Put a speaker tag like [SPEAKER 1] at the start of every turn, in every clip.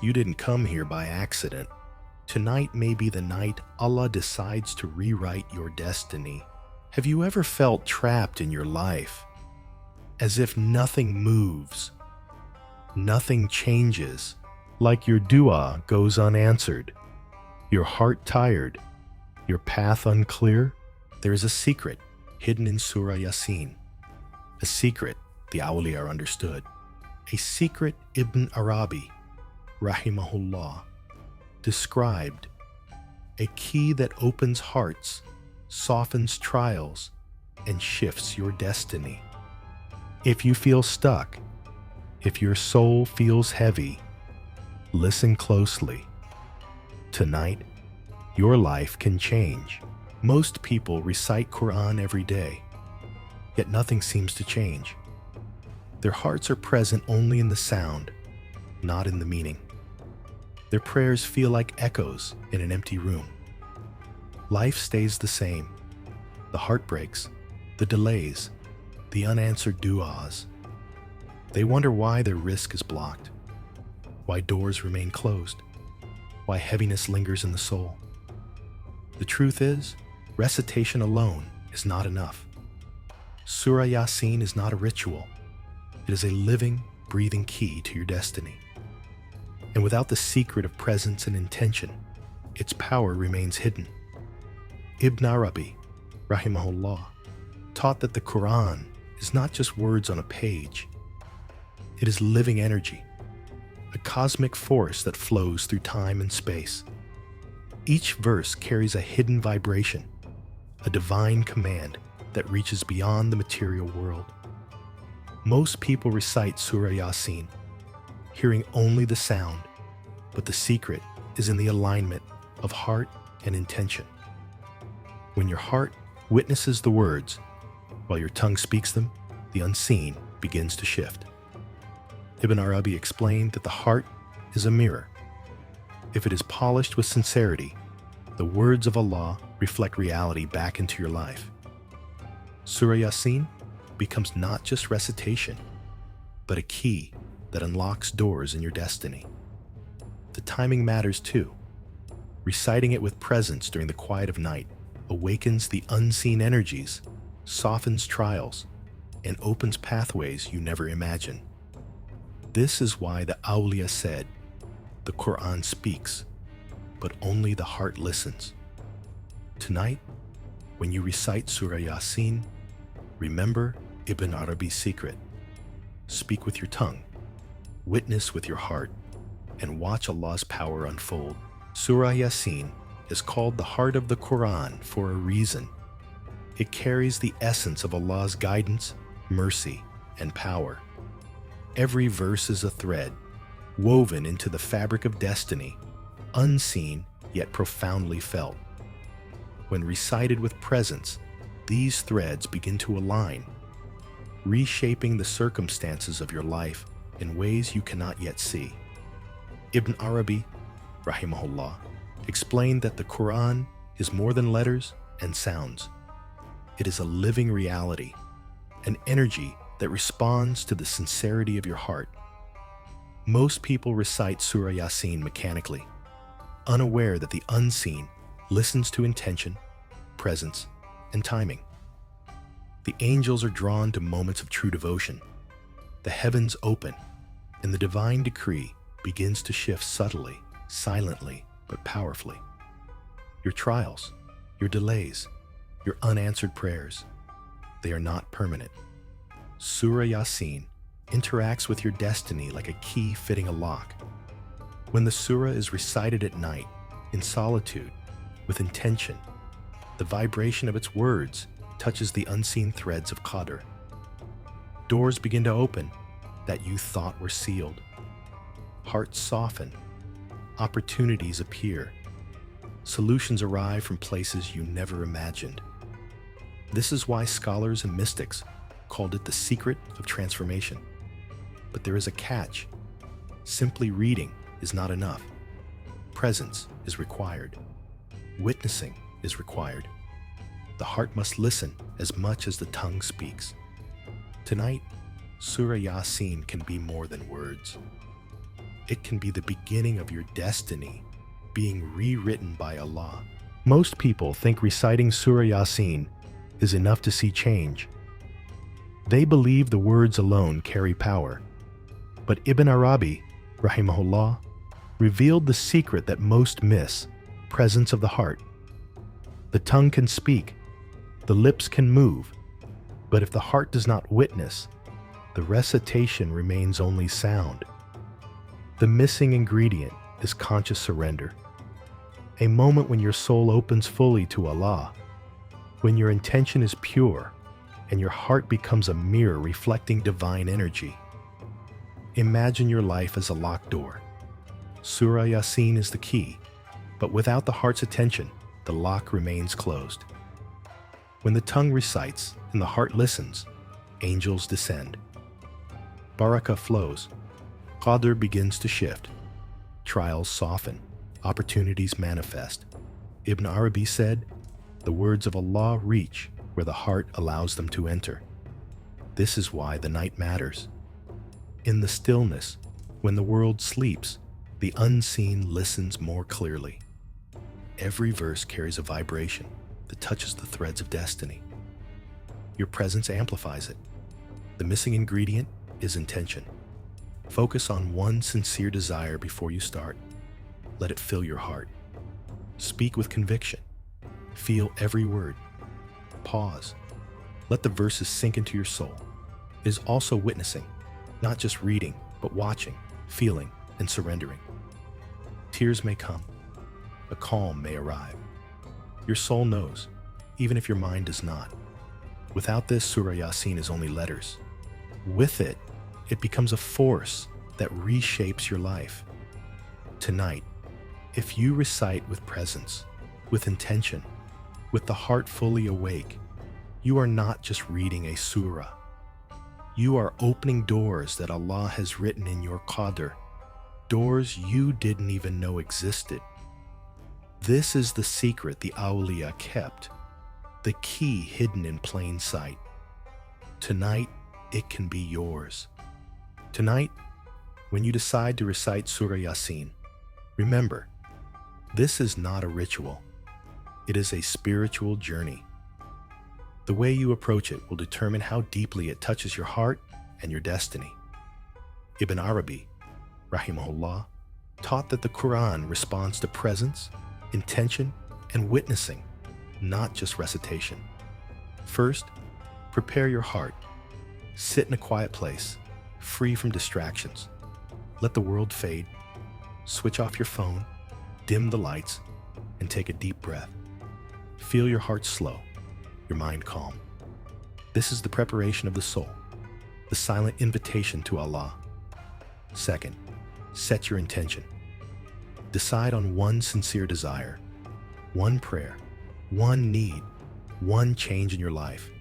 [SPEAKER 1] You didn't come here by accident. Tonight may be the night Allah decides to rewrite your destiny. Have you ever felt trapped in your life? As if nothing moves, nothing changes, like your dua goes unanswered, your heart tired, your path unclear? There is a secret hidden in Surah Yaseen. A secret the awliya understood. A secret Ibn Arabi, rahimahullah, described. A key that opens hearts, softens trials, and shifts your destiny. If you feel stuck, if your soul feels heavy, listen closely. Tonight, your life can change. Most people recite Qur'an every day, yet nothing seems to change. Their hearts are present only in the sound, not in the meaning. Their prayers feel like echoes in an empty room. Life stays the same. The heartbreaks, the delays, the unanswered du'as. They wonder why their risk is blocked, why doors remain closed, why heaviness lingers in the soul. The truth is, recitation alone is not enough. Surah Yaseen is not a ritual. It is a living, breathing key to your destiny. And without the secret of presence and intention, its power remains hidden. Ibn Arabi, rahimahullah, taught that the Qur'an is not just words on a page. It is living energy, a cosmic force that flows through time and space. Each verse carries a hidden vibration, a divine command that reaches beyond the material world. Most people recite Surah Yaseen, hearing only the sound, but the secret is in the alignment of heart and intention. When your heart witnesses the words, while your tongue speaks them, the unseen begins to shift. Ibn Arabi explained that the heart is a mirror. If it is polished with sincerity, the words of Allah reflect reality back into your life. Surah Yaseen becomes not just recitation, but a key that unlocks doors in your destiny. The timing matters too. Reciting it with presence during the quiet of night awakens the unseen energies, softens trials, and opens pathways you never imagined. This is why the awliya said, the Qur'an speaks, but only the heart listens. Tonight, when you recite Surah Yaseen, remember Ibn Arabi's secret. Speak with your tongue, witness with your heart, and watch Allah's power unfold. Surah Yaseen is called the heart of the Qur'an for a reason. It carries the essence of Allah's guidance, mercy, and power. Every verse is a thread, woven into the fabric of destiny, unseen yet profoundly felt. When recited with presence, these threads begin to align, reshaping the circumstances of your life in ways you cannot yet see. Ibn Arabi, rahimahullah, explained that the Qur'an is more than letters and sounds. It is a living reality, an energy that responds to the sincerity of your heart. Most people recite Surah Yaseen mechanically, unaware that the unseen listens to intention, presence, and timing. The angels are drawn to moments of true devotion. The heavens open, and the divine decree begins to shift subtly, silently, but powerfully. Your trials, your delays, your unanswered prayers, they are not permanent. Surah Yaseen interacts with your destiny like a key fitting a lock. When the surah is recited at night, in solitude, with intention, the vibration of its words touches the unseen threads of Qadr. Doors begin to open that you thought were sealed. Hearts soften. Opportunities appear. Solutions arrive from places you never imagined. This is why scholars and mystics called it the secret of transformation. But there is a catch. Simply reading is not enough. Presence is required. Witnessing is required. The heart must listen as much as the tongue speaks. Tonight, Surah Yaseen can be more than words. it can be the beginning of your destiny being rewritten by Allah. Most people think reciting Surah Yaseen is enough to see change. They believe the words alone carry power. But Ibn Arabi, Rahimahullah, revealed the secret that most miss: presence of the heart. The tongue can speak, the lips can move, but if the heart does not witness, the recitation remains only sound. The missing ingredient is conscious surrender, a moment when your soul opens fully to Allah, when your intention is pure and your heart becomes a mirror reflecting divine energy. Imagine your life as a locked door. Surah Yaseen is the key, but without the heart's attention, the lock remains closed. When the tongue recites and the heart listens, angels descend. Barakah flows. Qadr begins to shift. Trials soften. Opportunities manifest. Ibn Arabi said, "The words of Allah reach where the heart allows them to enter." This is why the night matters. In the stillness, when the world sleeps, the unseen listens more clearly. Every verse carries a vibration that touches the threads of destiny. Your presence amplifies it. The missing ingredient is intention. Focus on one sincere desire before you start. Let it fill your heart. Speak with conviction. Feel every word. Pause. Let the verses sink into your soul. It is also witnessing, not just reading, but watching, feeling, and surrendering. Tears may come. A calm may arrive. Your soul knows, even if your mind does not. Without this, Surah Yaseen is only letters. With it, it becomes a force that reshapes your life. Tonight, if you recite with presence, with intention, with the heart fully awake, you are not just reading a surah. You are opening doors that Allah has written in your Qadr, doors you didn't even know existed. This is the secret the awliya kept, the key hidden in plain sight. Tonight, it can be yours. Tonight, when you decide to recite Surah Yaseen, remember, this is not a ritual. It is a spiritual journey. The way you approach it will determine how deeply it touches your heart and your destiny. Ibn Arabi, Rahimahullah, taught that the Qur'an responds to presence, intention, and witnessing, not just recitation. First, prepare your heart. Sit in a quiet place, free from distractions. Let the world fade. Switch off your phone, dim the lights, and take a deep breath. Feel your heart slow, your mind calm. This is the preparation of the soul, the silent invitation to Allah. Second, set your intention. Decide on one sincere desire, one prayer, one need, one change in your life.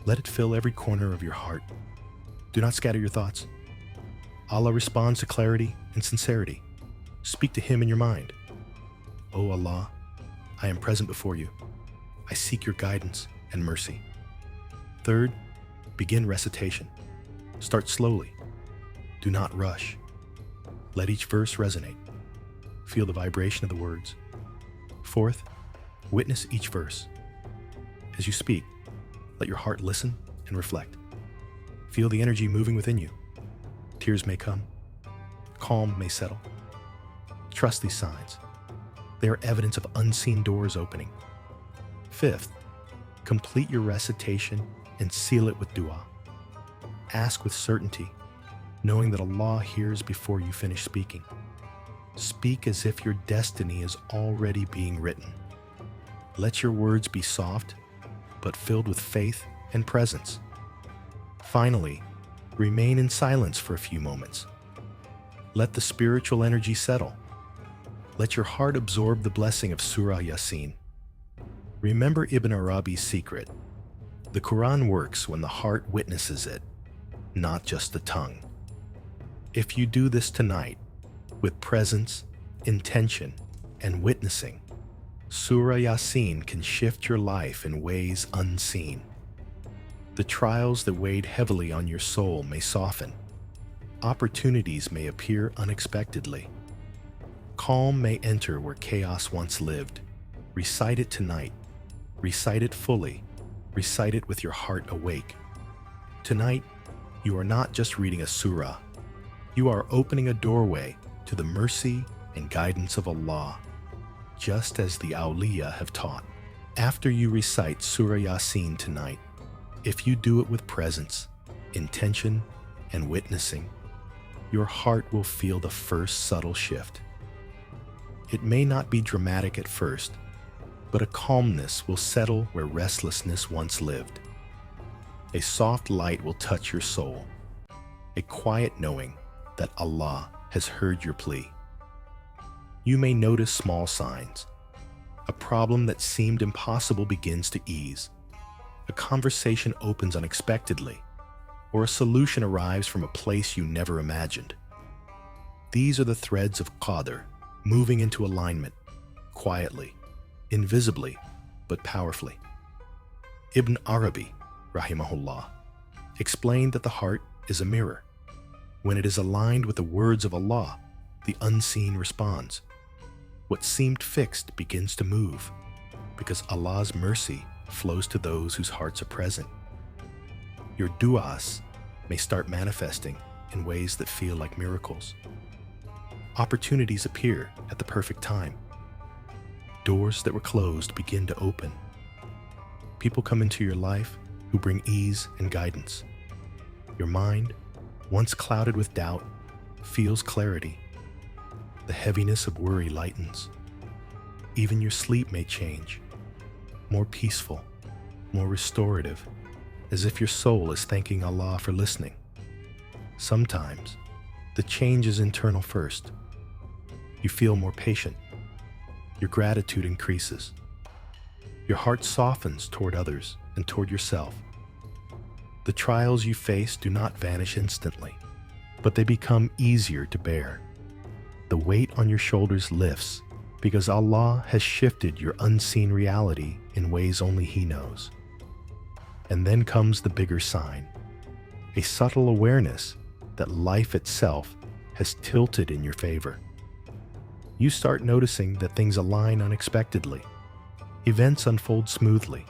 [SPEAKER 1] Let it fill every corner of your heart. Do not scatter your thoughts. Allah responds to clarity and sincerity. Speak to Him in your mind. O Allah, I am present before you. I seek your guidance and mercy. Third, begin recitation. Start slowly. Do not rush. Let each verse resonate. Feel the vibration of the words. Fourth, witness each verse. As you speak, let your heart listen and reflect. Feel the energy moving within you. Tears may come. Calm may settle. Trust these signs. They are evidence of unseen doors opening. Fifth, complete your recitation and seal it with dua. Ask with certainty, knowing that Allah hears before you finish speaking. Speak as if your destiny is already being written. Let your words be soft, but filled with faith and presence. Finally, remain in silence for a few moments. Let the spiritual energy settle. Let your heart absorb the blessing of Surah Yaseen. Remember Ibn Arabi's secret. The Qur'an works when the heart witnesses it, not just the tongue. If you do this tonight, with presence, intention, and witnessing, Surah Yaseen can shift your life in ways unseen. The trials that weighed heavily on your soul may soften. Opportunities may appear unexpectedly. Calm may enter where chaos once lived. Recite it tonight. Recite it fully. Recite it with your heart awake. Tonight, you are not just reading a surah. You are opening a doorway to the mercy and guidance of Allah, just as the awliya have taught. After you recite Surah Yaseen tonight, if you do it with presence, intention, and witnessing, your heart will feel the first subtle shift. It may not be dramatic at first, but a calmness will settle where restlessness once lived. A soft light will touch your soul, a quiet knowing that Allah has heard your plea. You may notice small signs. A problem that seemed impossible begins to ease. A conversation opens unexpectedly, or a solution arrives from a place you never imagined. These are the threads of Qadr moving into alignment, quietly, invisibly, but powerfully. Ibn Arabi, Rahimahullah, explained that the heart is a mirror. When it is aligned with the words of Allah, the unseen responds. What seemed fixed begins to move, because Allah's mercy flows to those whose hearts are present. Your du'as may start manifesting in ways that feel like miracles. Opportunities appear at the perfect time. Doors that were closed begin to open. People come into your life who bring ease and guidance. Your mind, once clouded with doubt, feels clarity. The heaviness of worry lightens. Even your sleep may change, more peaceful, more restorative, as if your soul is thanking Allah for listening. Sometimes, the change is internal first. You feel more patient. Your gratitude increases. Your heart softens toward others and toward yourself. The trials you face do not vanish instantly, but they become easier to bear. The weight on your shoulders lifts because Allah has shifted your unseen reality in ways only He knows. And then comes the bigger sign, a subtle awareness that life itself has tilted in your favor. You start noticing that things align unexpectedly. Events unfold smoothly.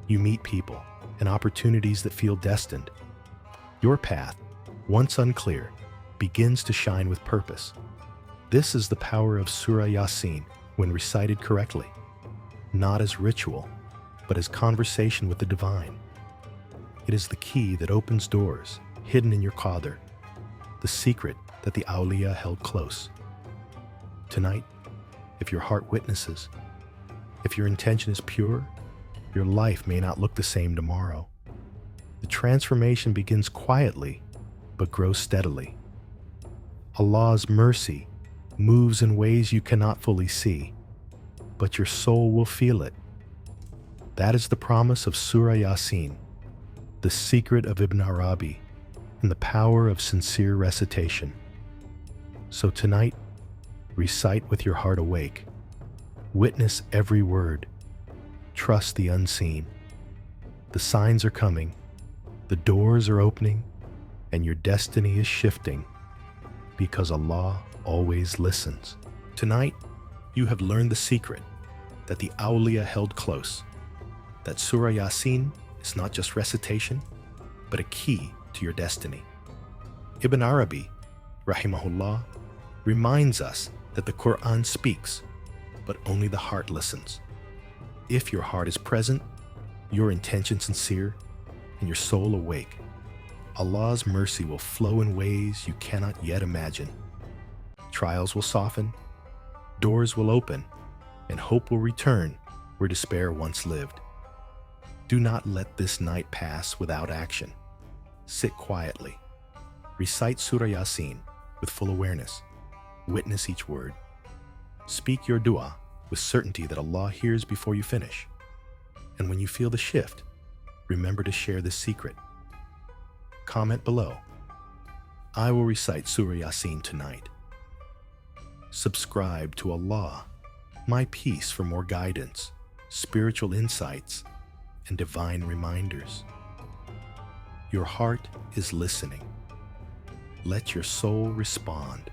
[SPEAKER 1] You meet people and opportunities that feel destined. Your path, once unclear, begins to shine with purpose. This is the power of Surah Yaseen when recited correctly, not as ritual, but as conversation with the divine. It is the key that opens doors hidden in your Qadr, the secret that the awliya held close. Tonight, if your heart witnesses, if your intention is pure, your life may not look the same tomorrow. The transformation begins quietly, but grows steadily. Allah's mercy moves in ways you cannot fully see, but your soul will feel it. That is the promise of Surah Yaseen, the secret of Ibn Arabi, and the power of sincere recitation. So tonight, recite with your heart awake. Witness every word. Trust the unseen. The signs are coming, the doors are opening, and your destiny is shifting because Allah always listens. Tonight, you have learned the secret that the awliya held close, that Surah Yaseen is not just recitation, but a key to your destiny. Ibn Arabi, Rahimahullah, reminds us that the Qur'an speaks, but only the heart listens. If your heart is present, your intention sincere, and your soul awake, Allah's mercy will flow in ways you cannot yet imagine. Trials will soften, doors will open, and hope will return where despair once lived. Do not let this night pass without action. Sit quietly. Recite Surah Yaseen with full awareness. Witness each word. Speak your dua with certainty that Allah hears before you finish. And when you feel the shift, remember to share this secret. Comment below. I will recite Surah Yaseen tonight. Subscribe to Allah, my peace, for more guidance, spiritual insights, and divine reminders. Your heart is listening. Let your soul respond.